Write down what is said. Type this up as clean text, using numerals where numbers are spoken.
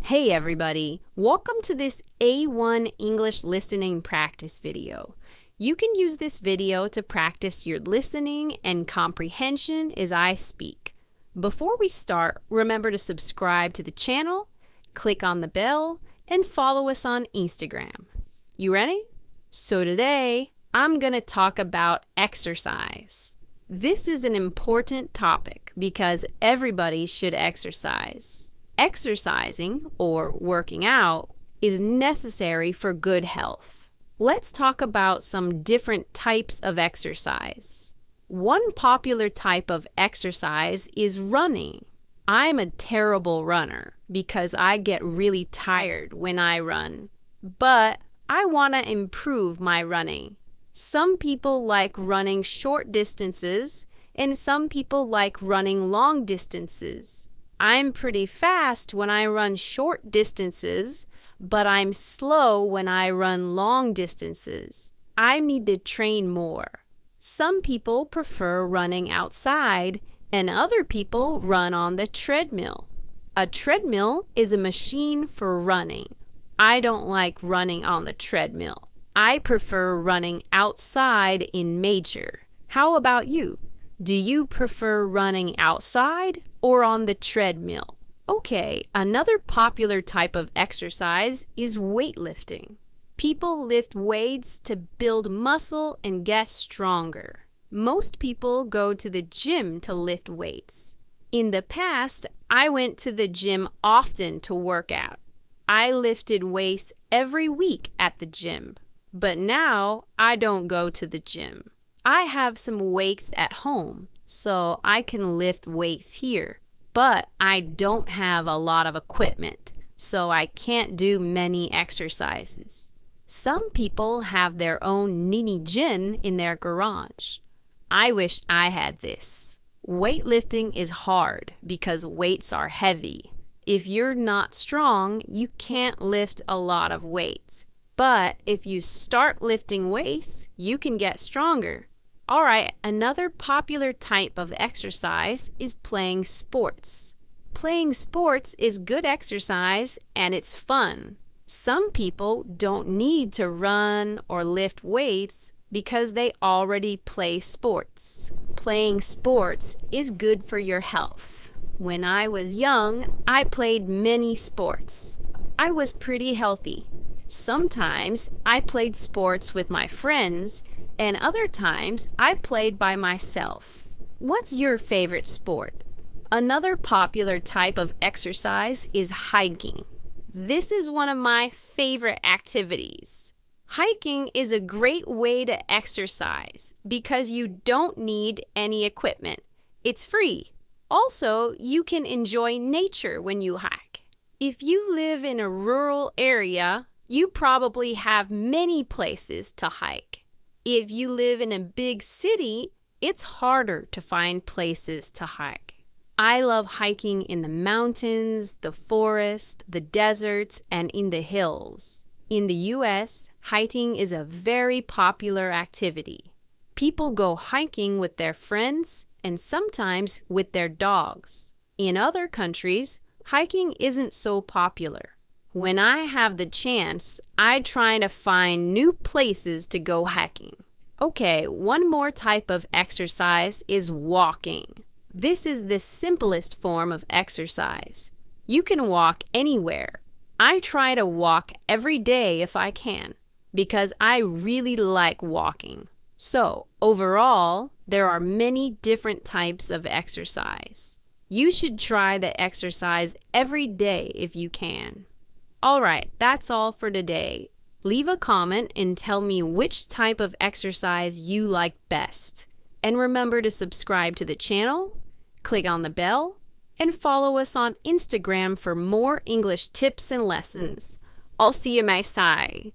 Hey everybody, welcome to this A1 English listening practice video. You can use this video to practice your listening and comprehension as I speak. Before we start, remember to subscribe to the channel, click on the bell, and follow us on Instagram. You ready? So today, I'm going to talk about exercise. This is an important topic because everybody should exercise. Exercising, or working out, is necessary for good health. Let's talk about some different types of exercise. One popular type of exercise is running. I'm a terrible runner because I get really tired when I run, but I want to improve my running. Some people like running short distances, and some people like running long distances. I'm pretty fast when I run short distances, but I'm slow when I run long distances. I need to train more. Some people prefer running outside, and other people run on the treadmill. A treadmill is a machine for running. I don't like running on the treadmill. I prefer running outside in nature. How about you? Do you prefer running outside or on the treadmill? Okay, another popular type of exercise is weightlifting. People lift weights to build muscle and get stronger. Most people go to the gym to lift weights. In the past, I went to the gym often to work out. I lifted weights every week at the gym. But now I don't go to the gym. I have some weights at home, so I can lift weights here. But I don't have a lot of equipment, so I can't do many exercises. Some people have their own mini gym in their garage. I wish I had this. Weightlifting is hard because weights are heavy. If you're not strong, you can't lift a lot of weights. But if you start lifting weights, you can get stronger. All right, another popular type of exercise is playing sports. Playing sports is good exercise and it's fun. Some people don't need to run or lift weights because they already play sports. Playing sports is good for your health. When I was young, I played many sports. I was pretty healthy. Sometimes I played sports with my friends, and other times I played by myself. What's your favorite sport? Another popular type of exercise is hiking. This is one of my favorite activities. Hiking is a great way to exercise because you don't need any equipment. It's free. Also, you can enjoy nature when you hike. If you live in a rural area, you probably have many places to hike. If you live in a big city, it's harder to find places to hike. I love hiking in the mountains, the forest, the deserts, and in the hills. In the US, hiking is a very popular activity. People go hiking with their friends and sometimes with their dogs. In other countries, hiking isn't so popular. When I have the chance, I try to find new places to go hiking. Okay, one more type of exercise is walking. This is the simplest form of exercise. You can walk anywhere. I try to walk every day if I can, because I really like walking. So, overall, there are many different types of exercise. You should try the exercise every day if you can. All right, that's all for today. Leave a comment and tell me which type of exercise you like best. And remember to subscribe to the channel, click on the bell, and follow us on Instagram for more English tips and lessons. I'll see you, my side.